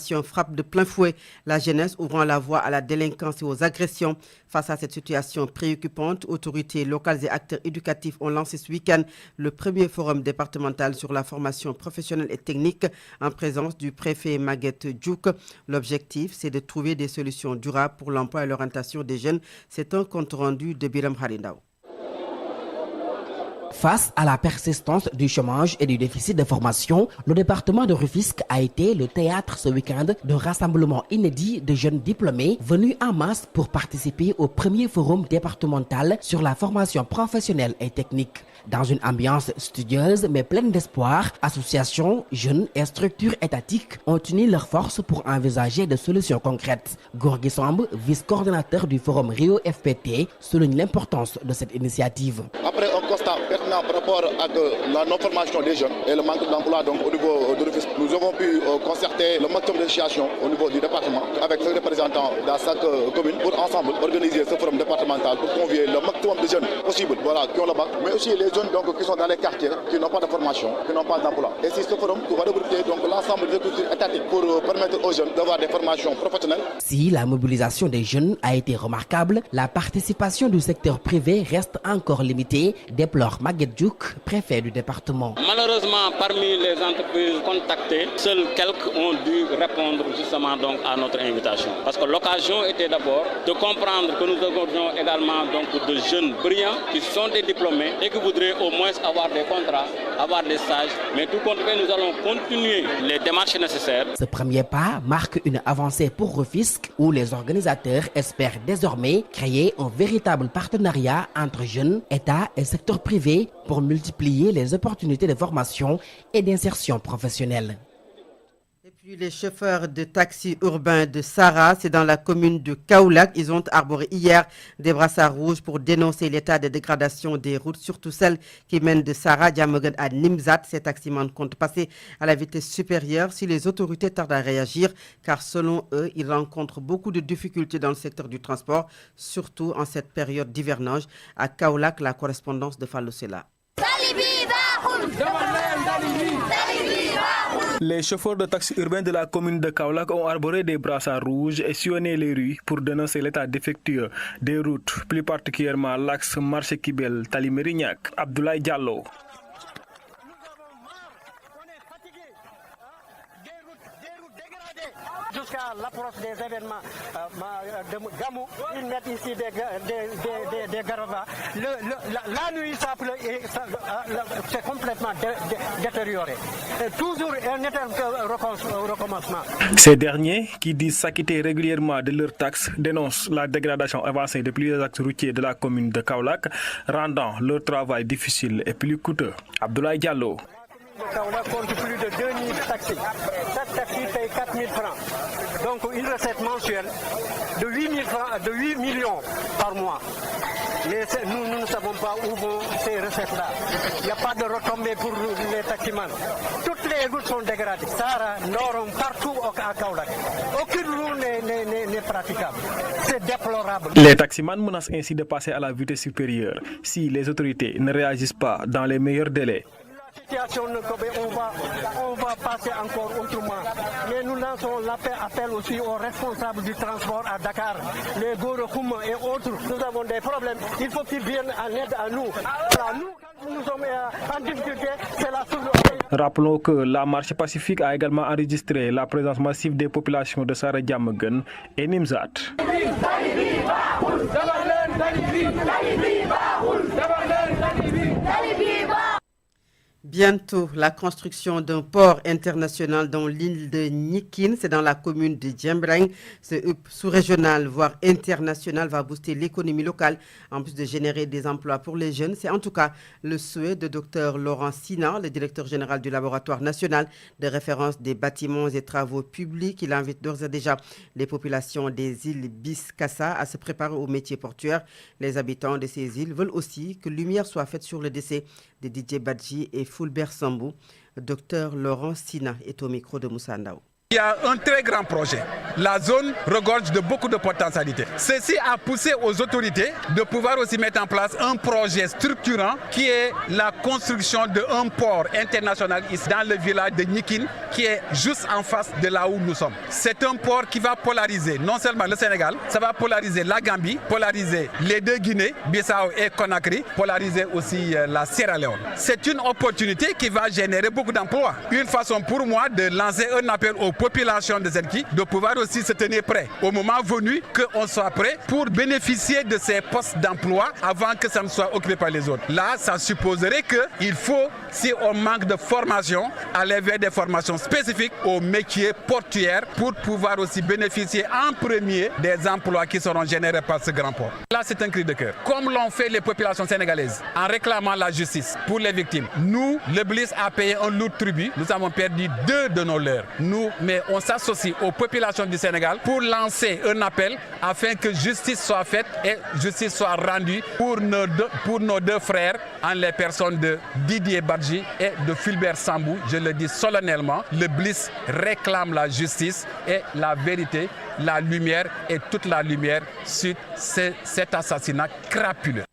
situation frappe de plein fouet la jeunesse, ouvrant la voie à la délinquance et aux agressions. Face à cette situation préoccupante, autorités locales et acteurs éducatifs ont lancé ce week-end le premier forum départemental sur la formation professionnelle et technique en présence du préfet Maguette Diouk. L'objectif, c'est de trouver des solutions durables pour l'emploi et l'orientation des jeunes. C'est un compte rendu de Biram Harindao. Face à la persistance du chômage et du déficit de formation, le département de Rufisque a été le théâtre ce week-end de rassemblements inédits de jeunes diplômés venus en masse pour participer au premier forum départemental sur la formation professionnelle et technique. Dans une ambiance studieuse mais pleine d'espoir, associations, jeunes et structures étatiques ont uni leurs forces pour envisager des solutions concrètes. Gorgui Samb, vice-coordinateur du forum Rio FPT, souligne l'importance de cette initiative. Après un constat pertinent par rapport à la non-formation des jeunes et le manque d'emploi au niveau de Rufisque, nous avons pu concerter le maximum d'associations au niveau du département avec les représentants dans chaque commune pour ensemble organiser ce forum départemental pour convier le maximum de jeunes possibles qui ont le bac, mais aussi les jeunes qui sont dans les quartiers, qui n'ont pas de formation, qui n'ont pas d'emploi. Et c'est ce forum qui va regrouper l'ensemble des structures étatiques pour permettre aux jeunes d'avoir des formations professionnelles. Si la mobilisation des jeunes a été remarquable, la participation du secteur privé reste encore limitée, déplore Maguette Diouk, préfet du département. Malheureusement, parmi les entreprises contactées, seuls quelques ont dû répondre justement à notre invitation. Parce que l'occasion était d'abord de comprendre que nous avions également de jeunes brillants qui sont des diplômés et qui voudraient au moins avoir des contrats, avoir des stages. Mais tout compte fait, nous allons continuer les démarches nécessaires. Ce premier pas marque une avancée pour Rufisque où les organisateurs espèrent désormais créer un véritable partenariat entre jeunes, État et secteur privé pour multiplier les opportunités de formation et d'insertion professionnelle. Et puis les chauffeurs de taxis urbains de Sara, c'est dans la commune de Kaolack. Ils ont arboré hier des brassards rouges pour dénoncer l'état de dégradation des routes, surtout celles qui mènent de Sara, Diamaguène à Nimzat. Ces taximans comptent passer à la vitesse supérieure si les autorités tardent à réagir, car selon eux, ils rencontrent beaucoup de difficultés dans le secteur du transport, surtout en cette période d'hivernage. À Kaolack, la correspondance de Fallou Sela. Les chauffeurs de taxis urbains de la commune de Kaolack ont arboré des brassards rouges et sillonné les rues pour dénoncer l'état défectueux des routes, plus particulièrement l'axe Marché Kibel, Tali Mérignac. Abdoulaye Diallo. Jusqu'à l'approche des événements de Gamou, ils mettent ici des garavas. La nuit, c'est complètement détérioré. Toujours un éternel recommencement. Ces derniers, qui disent s'acquitter régulièrement de leurs taxes, dénoncent la dégradation avancée de plusieurs axes routiers de la commune de Kaolack, rendant leur travail difficile et plus coûteux. Abdoulaye Diallo. Kaolack compte plus de 2000 taxis. Chaque taxi paye 4000 francs. Donc une recette mensuelle de 8 millions par mois. Mais nous ne savons pas où vont ces recettes-là. Il n'y a pas de retombées pour les taximans. Toutes les routes sont dégradées. Sahara, Norom, partout à Kaolack. Aucune route n'est praticable. C'est déplorable. Les taximans menacent ainsi de passer à la vitesse supérieure si les autorités ne réagissent pas dans les meilleurs délais. On va passer encore autrement. Mais nous lançons l'appel aussi aux responsables du transport à Dakar, les Gorokoum et autres. Nous avons des problèmes. Il faut qu'ils viennent en aide à nous. Alors, nous, quand nous sommes en difficulté, c'est la solution. Rappelons que la marche pacifique a également enregistré la présence massive des populations de Sara Diamaguène et Nimzat. Bientôt, la construction d'un port international dans l'île de Nikin, c'est dans la commune de Djembreng. Ce hub sous-régional, voire international, va booster l'économie locale, en plus de générer des emplois pour les jeunes. C'est en tout cas le souhait de Dr Laurent Sina, le directeur général du laboratoire national de référence des bâtiments et travaux publics. Il invite d'ores et déjà les populations des îles Biskassa à se préparer au métier portuaire. Les habitants de ces îles veulent aussi que lumière soit faite sur le décès de Didier Badji et Fulbert Sambou. Dr Laurent Sina est au micro de Moussa Ndao. Il y a un très grand projet. La zone regorge de beaucoup de potentialités. Ceci a poussé aux autorités de pouvoir aussi mettre en place un projet structurant qui est la construction d'un port international ici dans le village de Nikin, qui est juste en face de là où nous sommes. C'est un port qui va polariser non seulement le Sénégal, ça va polariser la Gambie, polariser les deux Guinées, Bissau et Conakry, polariser aussi la Sierra Leone. C'est une opportunité qui va générer beaucoup d'emplois. Une façon pour moi de lancer un appel aux populations de Zenki de pouvoir aussi se tenir prêt au moment venu, qu'on soit prêt pour bénéficier de ces postes d'emploi avant que ça ne soit occupé par les autres. Là, ça supposerait qu'il faut, si on manque de formation, aller vers des formations spécifiques aux métiers portuaires pour pouvoir aussi bénéficier en premier des emplois qui seront générés par ce grand port. Là, c'est un cri de cœur. Comme l'ont fait les populations sénégalaises en réclamant la justice pour les victimes. Nous, le BLIS a payé un lourd tribut. Nous avons perdu 2 de nos leurs. Mais on s'associe aux populations du Sénégal pour lancer un appel afin que justice soit faite et justice soit rendue pour nos 2 frères en les personnes de Didier Badji et de Fulbert Sambou. Je le dis solennellement, le BLIS réclame la justice et la vérité, la lumière et toute la lumière sur cet assassinat crapuleux.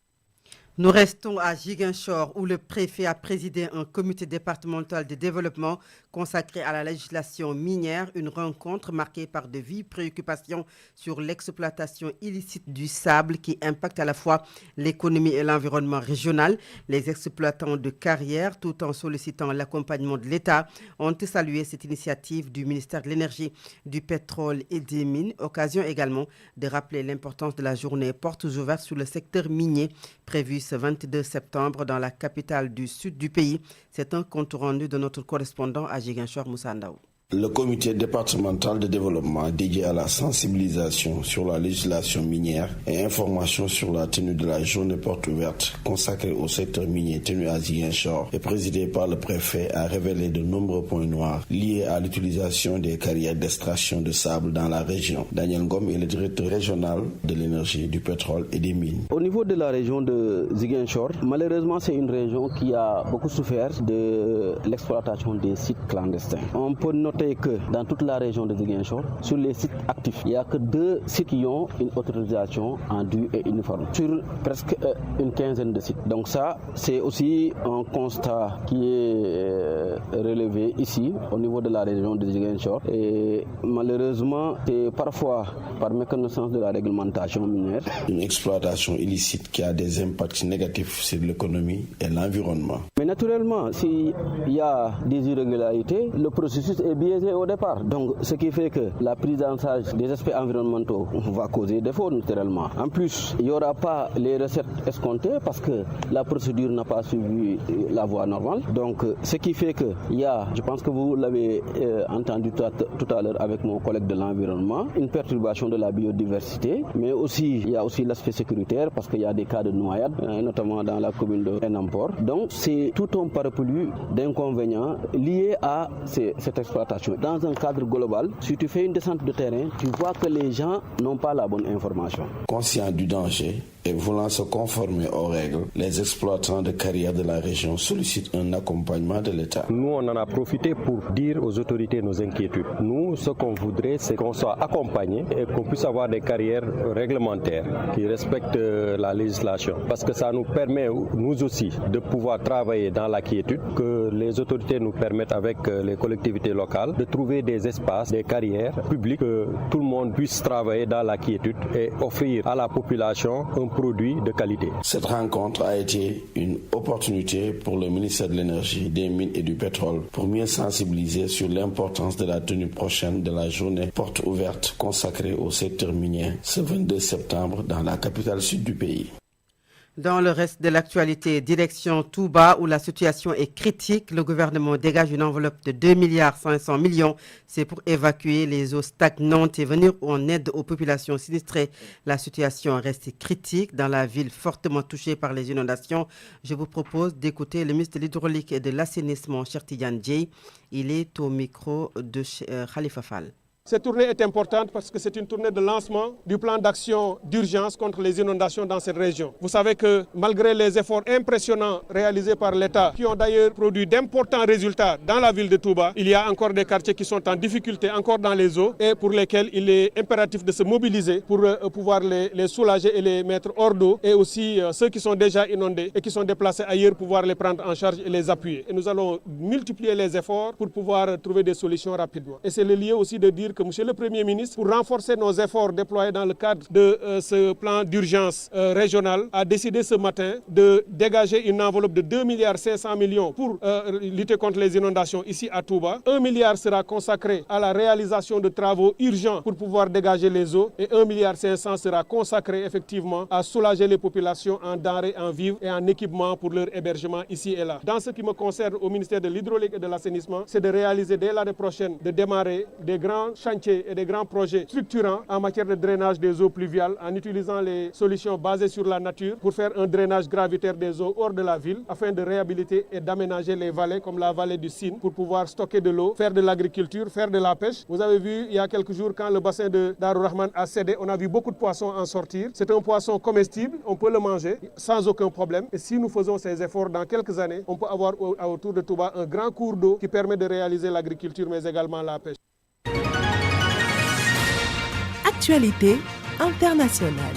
Nous restons à Ziguinchor où le préfet a présidé un comité départemental de développement consacré à la législation minière, une rencontre marquée par de vives préoccupations sur l'exploitation illicite du sable qui impacte à la fois l'économie et l'environnement régional. Les exploitants de carrière, tout en sollicitant l'accompagnement de l'État, ont salué cette initiative du ministère de l'Énergie, du Pétrole et des Mines. Occasion également de rappeler l'importance de la journée portes ouvertes sur le secteur minier prévue ce 22 septembre dans la capitale du sud du pays. C'est un compte rendu de notre correspondant à Ziguinchor, Moussa Ndaw. Le comité départemental de développement dédié à la sensibilisation sur la législation minière et information sur la tenue de la journée porte ouverte consacrée au secteur minier tenue à Ziguinchor et présidé par le préfet a révélé de nombreux points noirs liés à l'utilisation des carrières d'extraction de sable dans la région. Daniel Ngom est le directeur régional de l'énergie, du pétrole et des mines. Au niveau de la région de Ziguinchor, malheureusement c'est une région qui a beaucoup souffert de l'exploitation des sites clandestins. On peut noter que dans toute la région de Ziguinchor, sur les sites actifs, il n'y a que 2 sites qui ont une autorisation en due et uniforme, sur presque une quinzaine de sites. Donc ça, c'est aussi un constat qui est relevé ici, au niveau de la région de Ziguinchor. Et malheureusement, c'est parfois par méconnaissance de la réglementation minière. Une exploitation illicite qui a des impacts négatifs sur l'économie et l'environnement. Mais naturellement, s'il y a des irrégularités, le processus est biaisé au départ. Donc, ce qui fait que la prise en charge des aspects environnementaux va causer défaut naturellement. En plus, il n'y aura pas les recettes escomptées parce que la procédure n'a pas suivi la voie normale. Donc, ce qui fait qu'il y a, je pense que vous l'avez entendu tout à l'heure avec mon collègue de l'environnement, une perturbation de la biodiversité, mais aussi, il y a aussi l'aspect sécuritaire parce qu'il y a des cas de noyade, notamment dans la commune de Enampor. Donc, c'est tout un parapluie d'inconvénients liés à cette exploitation. Dans un cadre global, si tu fais une descente de terrain, tu vois que les gens n'ont pas la bonne information. Conscients du danger et voulant se conformer aux règles, les exploitants de carrière de la région sollicitent un accompagnement de l'État. Nous, on en a profité pour dire aux autorités nos inquiétudes. Nous, ce qu'on voudrait, c'est qu'on soit accompagné et qu'on puisse avoir des carrières réglementaires qui respectent la législation. Parce que ça nous permet, nous aussi, de pouvoir travailler dans la quiétude, que les autorités nous permettent avec les collectivités locales de trouver des espaces, des carrières publiques, que tout le monde puisse travailler dans la quiétude et offrir à la population un produit de qualité. Cette rencontre a été une opportunité pour le ministère de l'Énergie, des Mines et du Pétrole pour mieux sensibiliser sur l'importance de la tenue prochaine de la journée porte ouverte consacrée au secteur minier ce 22 septembre dans la capitale sud du pays. Dans le reste de l'actualité, direction Touba où la situation est critique, le gouvernement dégage une enveloppe de 2,5 milliards. C'est pour évacuer les eaux stagnantes et venir en aide aux populations sinistrées. La situation reste critique dans la ville fortement touchée par les inondations. Je vous propose d'écouter le ministre de l'Hydraulique et de l'Assainissement, Cheikh Tidiane Dièye. Il est au micro de Khalifa Fall. Cette tournée est importante parce que c'est une tournée de lancement du plan d'action d'urgence contre les inondations dans cette région. Vous savez que malgré les efforts impressionnants réalisés par l'État, qui ont d'ailleurs produit d'importants résultats dans la ville de Touba, il y a encore des quartiers qui sont en difficulté, encore dans les eaux, et pour lesquels il est impératif de se mobiliser pour pouvoir les soulager et les mettre hors d'eau, et aussi ceux qui sont déjà inondés et qui sont déplacés ailleurs, pouvoir les prendre en charge et les appuyer. Et nous allons multiplier les efforts pour pouvoir trouver des solutions rapidement. Et c'est le lieu aussi de dire que Monsieur le Premier ministre, pour renforcer nos efforts déployés dans le cadre de ce plan d'urgence régional, a décidé ce matin de dégager une enveloppe de 2,5 milliards pour lutter contre les inondations ici à Touba. 1 milliard sera consacré à la réalisation de travaux urgents pour pouvoir dégager les eaux et 1,5 milliard sera consacré effectivement à soulager les populations en denrées, en vivres et en équipements pour leur hébergement ici et là. Dans ce qui me concerne au ministère de l'Hydraulique et de l'Assainissement, c'est de réaliser dès l'année prochaine, de démarrer des grands chantiers et des grands projets structurants en matière de drainage des eaux pluviales en utilisant les solutions basées sur la nature pour faire un drainage gravitaire des eaux hors de la ville afin de réhabiliter et d'aménager les vallées comme la vallée du Sine pour pouvoir stocker de l'eau, faire de l'agriculture, faire de la pêche. Vous avez vu il y a quelques jours quand le bassin de Darou Rahman a cédé, on a vu beaucoup de poissons en sortir. C'est un poisson comestible, on peut le manger sans aucun problème. Et si nous faisons ces efforts dans quelques années, on peut avoir autour de Touba un grand cours d'eau qui permet de réaliser l'agriculture mais également la pêche. Actualité internationale.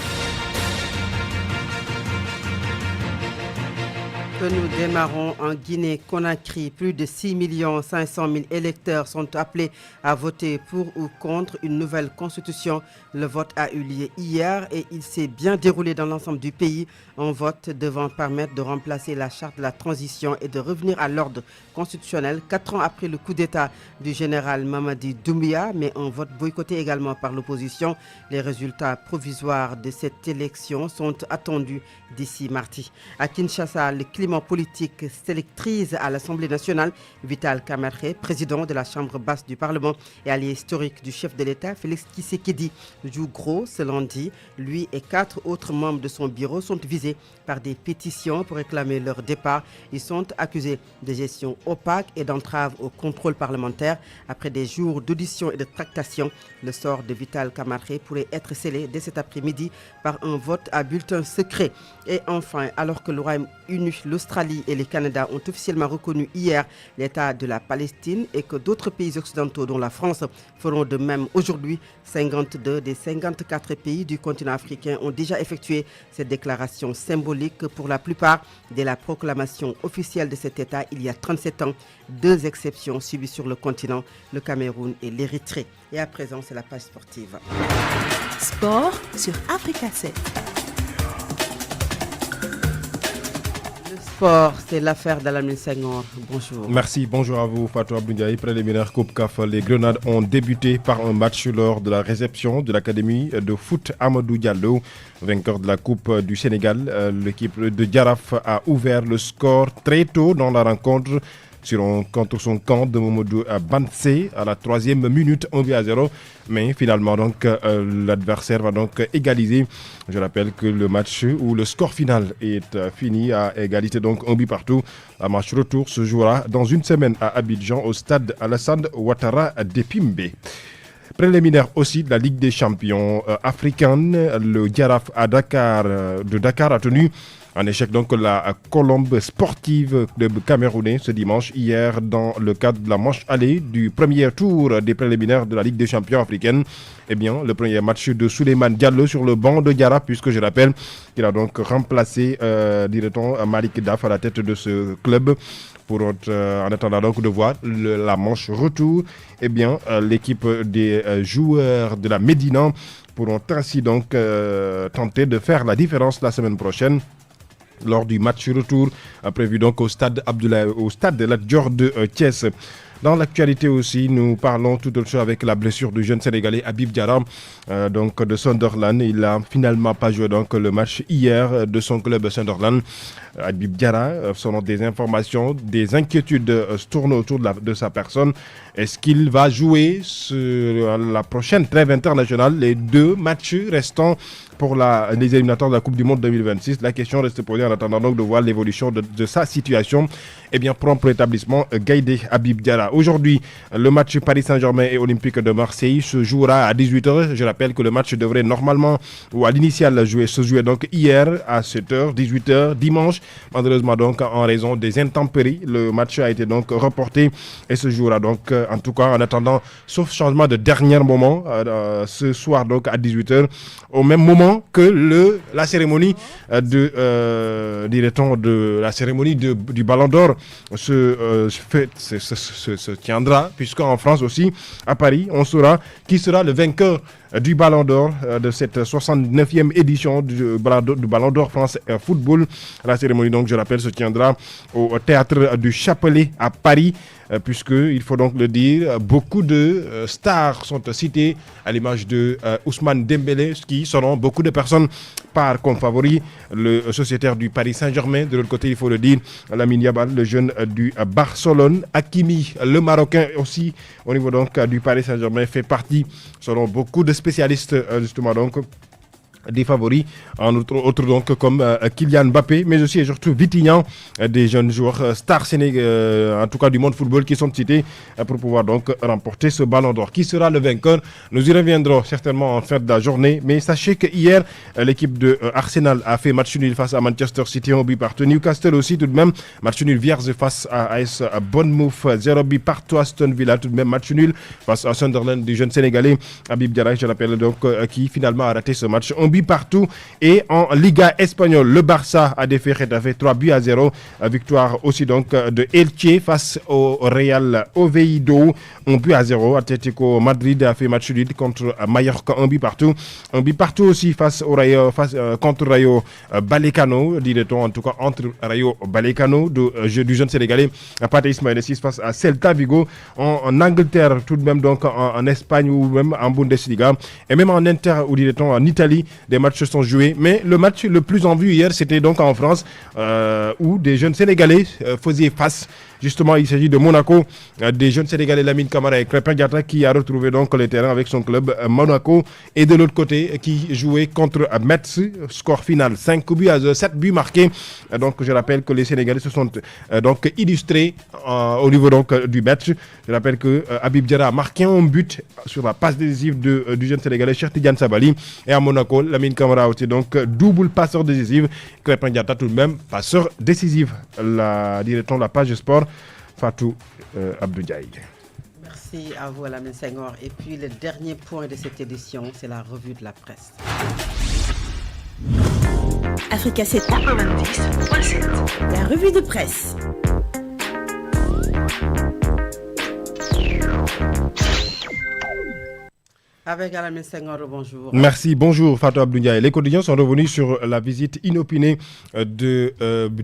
Que nous démarrons en Guinée-Conakry. Plus de 6 500 000 électeurs sont appelés à voter pour ou contre une nouvelle constitution. Le vote a eu lieu hier et il s'est bien déroulé dans l'ensemble du pays. Un vote devant permettre de remplacer la charte de la transition et de revenir à l'ordre constitutionnel 4 ans après le coup d'État du général Mamadi Doumbouya, mais un vote boycotté également par l'opposition. Les résultats provisoires de cette élection sont attendus d'ici mardi. À Kinshasa, le climat politique s'électrise à l'Assemblée nationale. Vital Kamerhe, président de la Chambre basse du Parlement et allié historique du chef de l'État, Félix Tshisekedi, joue gros ce lundi. Lui et 4 autres membres de son bureau sont visés par des pétitions pour réclamer leur départ. Ils sont accusés de gestion opaque et d'entrave au contrôle parlementaire. Après des jours d'audition et de tractation, le sort de Vital Kamerhe pourrait être scellé dès cet après-midi par un vote à bulletin secret. Et enfin, alors que le Royaume-Uni, l'Australie et le Canada ont officiellement reconnu hier l'État de la Palestine et que d'autres pays occidentaux, dont la France, feront de même aujourd'hui, 52 des 54 pays du continent africain ont déjà effectué cette déclaration symbolique pour la plupart dès la proclamation officielle de cet État il y a 37 ans. 2 exceptions subies sur le continent, le Cameroun et l'Érythrée. Et à présent, c'est la page sportive. Sport sur Africa 7. Sport, c'est l'affaire d'Alamine Senghor. Bonjour. Merci, bonjour à vous Fatou Abdoulaye. Préliminaire Coupe CAF, les Grenades ont débuté par un match lors de la réception de l'Académie de foot Amadou Diallo. Vainqueur de la Coupe du Sénégal, l'équipe de Jaraaf a ouvert le score très tôt dans la rencontre contre son camp de Momodou Bansé à la 3e minute, 1-0. Mais finalement, donc, l'adversaire va donc égaliser. Je rappelle que le match où le score final est fini à égalité, donc 1 but partout. Un match retour se jouera dans une semaine à Abidjan au stade Alassane Ouattara d'Épimbe. Préliminaire aussi de la Ligue des champions africaine, le Jaraaf de Dakar a tenu en échec donc la Colombe sportive de Camerounais ce dimanche hier dans le cadre de la manche allée du premier tour des préliminaires de la Ligue des champions africaine. Eh bien, le premier match de Souleymane Diallo sur le banc de Jaraaf, puisque je rappelle qu'il a donc remplacé, dirait-on, Malik Daf à la tête de ce club. En attendant donc de voir la manche retour, eh bien, l'équipe des joueurs de la Médina pourront ainsi donc tenter de faire la différence la semaine prochaine lors du match retour prévu donc au stade de la Dior de Thiès. Dans l'actualité aussi, nous parlons tout autre chose avec la blessure du jeune Sénégalais Habib Diarra, donc de Sunderland. Il n'a finalement pas joué donc le match hier de son club Sunderland. Habib Diarra, selon des informations, des inquiétudes tournent autour de sa personne. Est-ce qu'il va jouer sur la prochaine trêve internationale, les 2 matchs restants pour les éliminatoires de la Coupe du Monde 2026. La question reste posée en attendant donc de voir l'évolution de sa situation. Eh bien, prompt rétablissement Gaïdé Habib Diarra. Aujourd'hui, le match Paris Saint-Germain et Olympique de Marseille se jouera à 18h. Je rappelle que le match devrait normalement, ou à l'initial, se jouer donc hier à 7h, 18h, dimanche. Malheureusement donc, en raison des intempéries, le match a été donc reporté et se jouera donc, en tout cas, en attendant, sauf changement de dernier moment, ce soir donc à 18h, au même moment que la cérémonie du Ballon d'Or se tiendra, puisqu'en France aussi, à Paris, on saura qui sera le vainqueur du Ballon d'Or de cette 69e édition du Ballon d'Or France Football. La cérémonie, donc, je rappelle, se tiendra au Théâtre du Châtelet à Paris, puisqu'il faut donc le dire, beaucoup de stars sont citées à l'image de Ousmane Dembélé, qui seront beaucoup de personnes par comme favori, le sociétaire du Paris Saint-Germain. De l'autre côté, il faut le dire, Lamine Yamal, le jeune du Barcelone. Hakimi, le Marocain aussi, au niveau donc du Paris Saint-Germain, fait partie, selon beaucoup de spécialistes, justement donc, des favoris, en autres donc comme Kylian Mbappé, mais aussi et surtout Vitinha, des jeunes joueurs stars sénégalais, en tout cas du monde football, qui sont cités pour pouvoir donc remporter ce Ballon d'Or. Qui sera le vainqueur? Nous y reviendrons certainement en fin de la journée, mais sachez que hier, l'équipe de Arsenal a fait match nul face à Manchester City, 1 but partout. Newcastle aussi tout de même, match nul vierge face à AS Bournemouth, 0 but partout. Aston Villa tout de même, match nul face à Sunderland du jeune Sénégalais Habib Diarra, je rappelle donc, qui finalement a raté ce match. Partout. Et en Liga espagnole, le Barça a défait Getafe 3-0. Victoire aussi donc de Elche face au Real Oviedo, 1-0. Atlético Madrid a fait match nul contre Mallorca, 1 but partout. 1 but partout aussi face au Rayo, contre Rayo Vallecano, dirait-on en tout cas entre Rayo Vallecano du jeune Sénégalais Pathé Ismaïla Ciss face à Celta Vigo. En Angleterre tout de même, donc en Espagne ou même en Bundesliga et même en Inter ou dirait-on en Italie, des matchs sont joués, mais le match le plus en vue hier, c'était donc en France, où des jeunes Sénégalais faisaient face. Justement, il s'agit de Monaco, des jeunes Sénégalais Lamine Camara et Crépin Diatta qui a retrouvé donc le terrain avec son club Monaco. Et de l'autre côté, qui jouait contre Metz, score final 5-0, 7 buts marqués. Donc je rappelle que les Sénégalais se sont donc illustrés au niveau donc du match. Je rappelle que Habib Diarra a marqué un but sur la passe décisive du jeune Sénégalais Cheikh Tidiane Sabali. Et à Monaco, Lamine Camara aussi donc double passeur décisif. Crépin Diatta tout de même passeur décisif. Direction la page sport. Fatou Abdou Diaye. Merci à vous, Lamine Senghor. Et puis le dernier point de cette édition, c'est la revue de la presse. Africa 7.7. La revue de presse. Avec Lamine Senghor, bonjour. Merci, bonjour Fatou Abdou Ndiaye. Les quotidiens sont revenus sur la visite inopinée du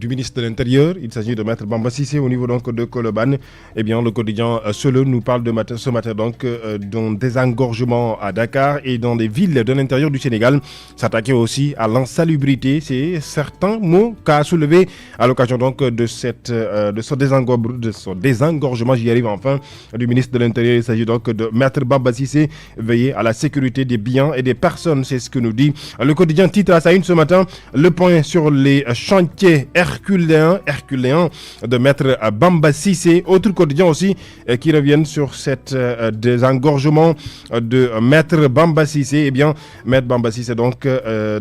ministre de l'Intérieur. Il s'agit de Maître Bamba Cissé au niveau donc de Colobane. Eh bien, le quotidien Sele nous parle ce matin donc d'un désengorgement à Dakar et dans des villes de l'intérieur du Sénégal. S'attaquer aussi à l'insalubrité, c'est certains mots qu'a soulevé à l'occasion donc de ce désengorgement, j'y arrive enfin, du ministre de l'Intérieur. Il s'agit donc de Maître Bamba Cissé, veiller à la sécurité des biens et des personnes, c'est ce que nous dit le quotidien titre à sa une ce matin, le point sur les chantiers herculéens de Maître Bamba Cissé. Autre quotidien aussi qui reviennent sur cet désengorgement de Maître Bamba Cissé. Eh bien, Maître Bamba Cissé donc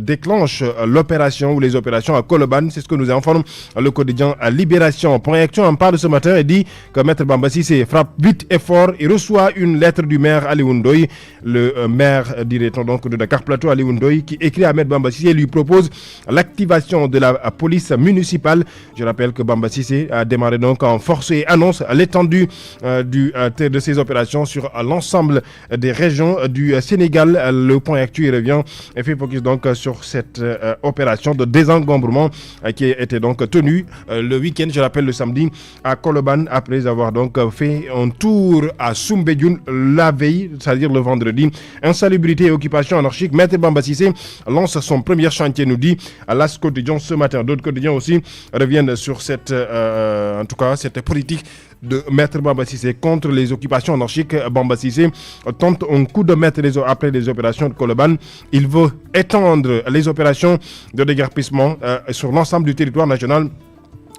déclenche l'opération ou les opérations à Colobane, c'est ce que nous informe le quotidien Libération. Point Action en parle ce matin et dit que Maître Bamba Cissé frappe vite et fort. Il reçoit une lettre du maire Aliou Ndoye, le maire, dirait-on donc, de Dakar Plateau, Aliou Ndoye, qui écrit à Maître Bamba Cissé et lui propose l'activation de la police municipale. Je rappelle que Bamba Cissé a démarré donc en force et annonce l'étendue de ces opérations sur l'ensemble des régions du Sénégal. Le point actuel revient et fait focus donc sur cette opération de désengombrement qui était donc tenue le week-end, je rappelle le samedi, à Colobane, après avoir donc fait un tour à Soumbédioune la veille, c'est-à-dire le vendredi. Insalubrité et occupation anarchique, Maître Bamba Cissé lance son premier chantier, nous dit à l'As quotidien ce matin. D'autres quotidiens aussi reviennent sur cette politique de Maître Bamba Cissé contre les occupations anarchiques. Bamba Cissé tente un coup de maître après les opérations de Colobane. Il veut étendre les opérations de déguerpissement sur l'ensemble du territoire national,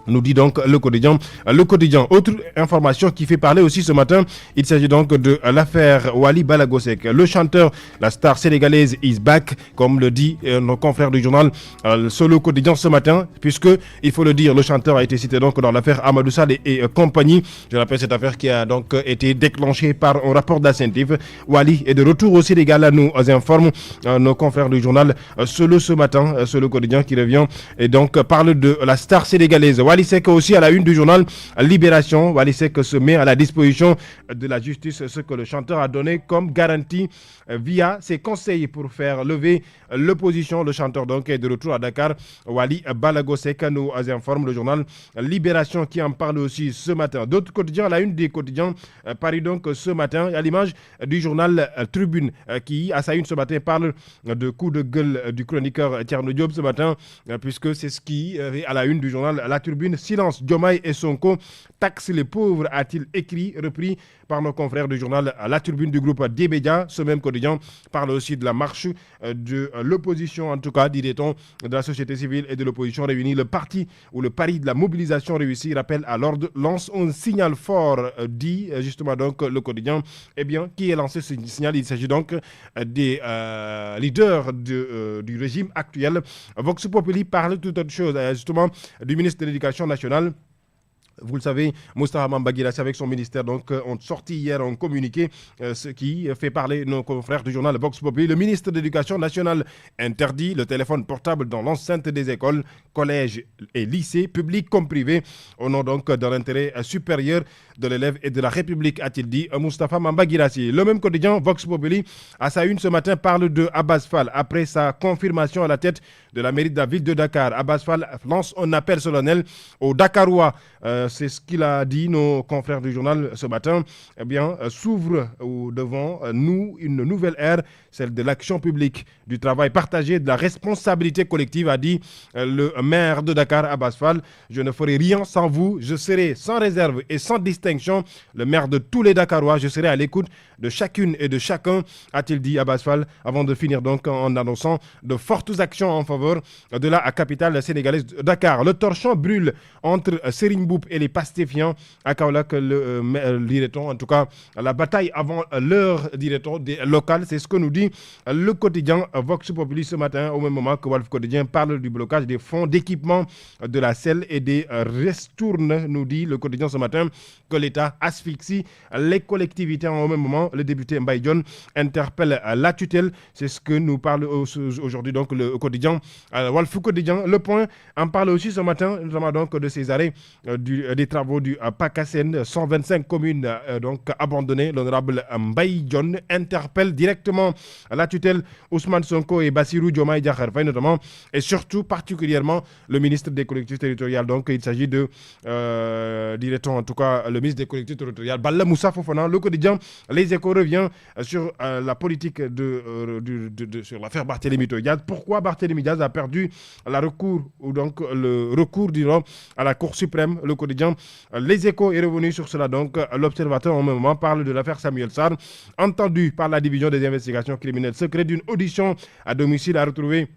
nous dit donc le quotidien. Le quotidien, autre information qui fait parler aussi ce matin, il s'agit donc de l'affaire Wally Ballago Seck. Le chanteur, la star sénégalaise is back, comme le dit nos confrères du journal Solo Quotidien ce matin, puisque, il faut le dire, le chanteur a été cité donc dans l'affaire Amadou Sall et compagnie. Je rappelle cette affaire qui a donc été déclenchée par un rapport d'Ascentif. Wally est de retour au Sénégal, nous informe nos confrères du journal Solo ce matin, Solo Quotidien qui revient et donc parle de la star sénégalaise. Wally Seck aussi à la une du journal Libération. Wally Seck se met à la disposition de la justice, ce que le chanteur a donné comme garantie via ses conseils pour faire lever l'opposition. Le chanteur donc est de retour à Dakar. Wally Ballago Seck nous informe le journal Libération qui en parle aussi ce matin. D'autres quotidiens, à la une des quotidiens Paris donc ce matin, à l'image du journal Tribune qui à sa une ce matin parle de coup de gueule du chroniqueur Thierno Diop ce matin, puisque c'est ce qui est à la une du journal La Tribune. Silence, Diomaye et Sonko taxent les pauvres, a-t-il écrit, repris par nos confrères du journal La Tribune du groupe des médias. Ce même quotidien parle aussi de la marche de l'opposition, en tout cas, dit-on, de la société civile et de l'opposition réunie. Le parti ou le pari de la mobilisation réussi, rappelle à l'ordre, lance un signal fort, dit justement donc le quotidien. Eh bien, qui est lancé ce signal? Il s'agit donc des leaders du régime actuel. Vox Populi parle de toute autre chose, justement, du ministre de l'Éducation nationale. Vous le savez, Moustapha Mamba Guirassy avec son ministère donc ont sorti hier un communiqué, ce qui fait parler nos confrères du journal Vox Populi. Le ministre de l'Éducation nationale interdit le téléphone portable dans l'enceinte des écoles, collèges et lycées, publics comme privés, au nom donc de l'intérêt supérieur de l'élève et de la République, a-t-il dit Moustapha Mamba Guirassy. Le même quotidien Vox Populi, à sa une ce matin, parle de Abbas Fall. Après sa confirmation à la tête de la mairie de la ville de Dakar, Abbas Fall lance un appel solennel aux Dakarois. C'est ce qu'il a dit nos confrères du journal ce matin. Eh bien, s'ouvre devant nous une nouvelle ère, celle de l'action publique, du travail partagé, de la responsabilité collective, a dit le maire de Dakar, Abbas Fall. Je ne ferai rien sans vous, je serai sans réserve et sans distinction le maire de tous les Dakarois. Je serai à l'écoute de chacune et de chacun, a-t-il dit Abbas Fall, avant de finir donc en annonçant de fortes actions en faveur de la capitale sénégalaise Dakar. Le torchon brûle entre Serigne Mboup et les pastéfiants à Kaolack, dirait-on, en tout cas la bataille avant l'heure, dirait-on, des locales, c'est ce que nous dit le quotidien Vox Populi ce matin, au même moment que Walf Quotidien parle du blocage des fonds d'équipement de la selle et des restournes. Nous dit le quotidien ce matin que l'État asphyxie les collectivités. Au même moment, le député Mbaye Dione interpelle la tutelle, c'est ce que nous parle aujourd'hui donc le quotidien Walf Quotidien. Le Point en parle aussi ce matin, notamment donc de ces arrêts des travaux du PACASEN, 125 communes donc abandonnées. L'honorable Mbaye Dione interpelle directement la tutelle Ousmane Sonko et Bassirou Diomaye Diakhar Faye notamment, et surtout particulièrement le ministre des collectivités territoriales. Donc il s'agit de, dirait-on en tout cas, le ministre des collectivités territoriales, Balla Moussa Fofana. Le quotidien Les Échos revient sur la politique sur l'affaire Barthélémy Diaz. Pourquoi Barthélémy Diaz a perdu le recours disons, à la Cour suprême. Le quotidien Les Échos est revenu sur cela. Donc l'Observateur en même moment parle de l'affaire Samuel Sarr, entendu par la division des investigations criminelles secrètes d'une audition à domicile à retrouver.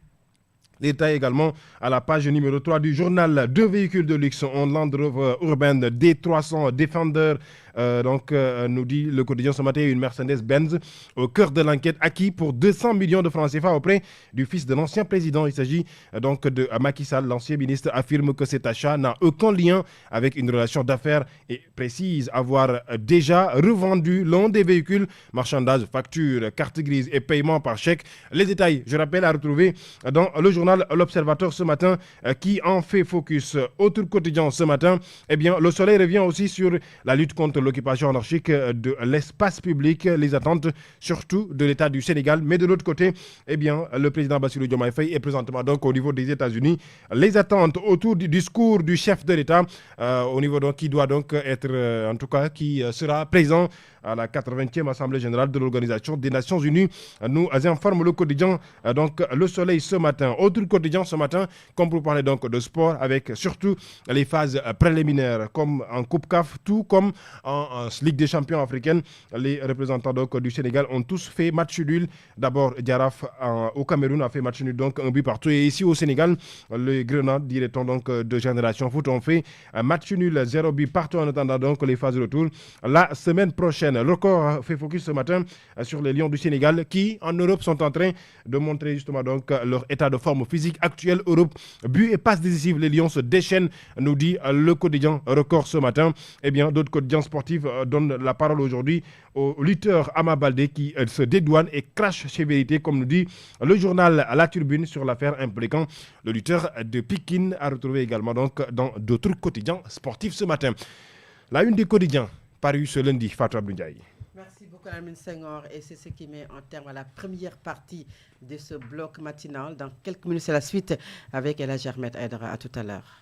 L'État également à la page numéro 3 du journal. 2 véhicules de luxe, un Land Rover urbaine D300 Defender, nous dit le quotidien ce matin, une Mercedes-Benz au cœur de l'enquête, acquis pour 200 millions de francs CFA auprès du fils de l'ancien président. Il s'agit donc de Macky Sall. L'ancien ministre affirme que cet achat n'a aucun lien avec une relation d'affaires et précise avoir déjà revendu l'un des véhicules, marchandages, factures, carte grise et paiement par chèque. Les détails, je rappelle, à retrouver dans le journal L'Observateur ce matin qui en fait focus. Autre quotidien ce matin, eh bien, Le Soleil revient aussi sur la lutte contre l'occupation anarchique de l'espace public, les attentes surtout de l'État du Sénégal. Mais de l'autre côté, eh bien, le président Bassirou Diomaye Faye est présentement donc au niveau des États-Unis. Les attentes autour du discours du chef de l'État, au niveau donc qui doit donc être, en tout cas, qui sera présent à la 80e Assemblée générale de l'Organisation des Nations Unies, nous informe le quotidien donc Le Soleil ce matin. Autre quotidien ce matin, comme pour parler donc de sport, avec surtout les phases préliminaires, comme en Coupe CAF, tout comme en Ligue des champions africaine. Les représentants donc du Sénégal ont tous fait match nul. D'abord, Diaraf au Cameroun a fait match nul, donc un but partout. Et ici au Sénégal, les Grenades, dirait-on donc de Génération Foot, ont fait un match nul, 0 but partout en attendant donc les phases de retour la semaine prochaine. Le record fait focus ce matin sur les Lions du Sénégal qui, en Europe, sont en train de montrer justement donc leur état de forme physique actuel. Europe, but et passe décisive, les Lions se déchaînent, nous dit le quotidien Record ce matin. Eh bien, d'autres quotidiens sportifs donnent la parole aujourd'hui au lutteur Ama Baldé qui se dédouane et crache chez Vérité, comme nous dit le journal La Turbine sur l'affaire impliquant le lutteur de Pékin, à retrouver également donc dans d'autres quotidiens sportifs ce matin. La une des quotidiens parue ce lundi, Fatou Abdoulaye. Merci beaucoup Lamine Senghor, et c'est ce qui met en terme à la première partie de ce bloc matinal. Dans quelques minutes, c'est la suite avec Ella Germet Aydara. À tout à l'heure.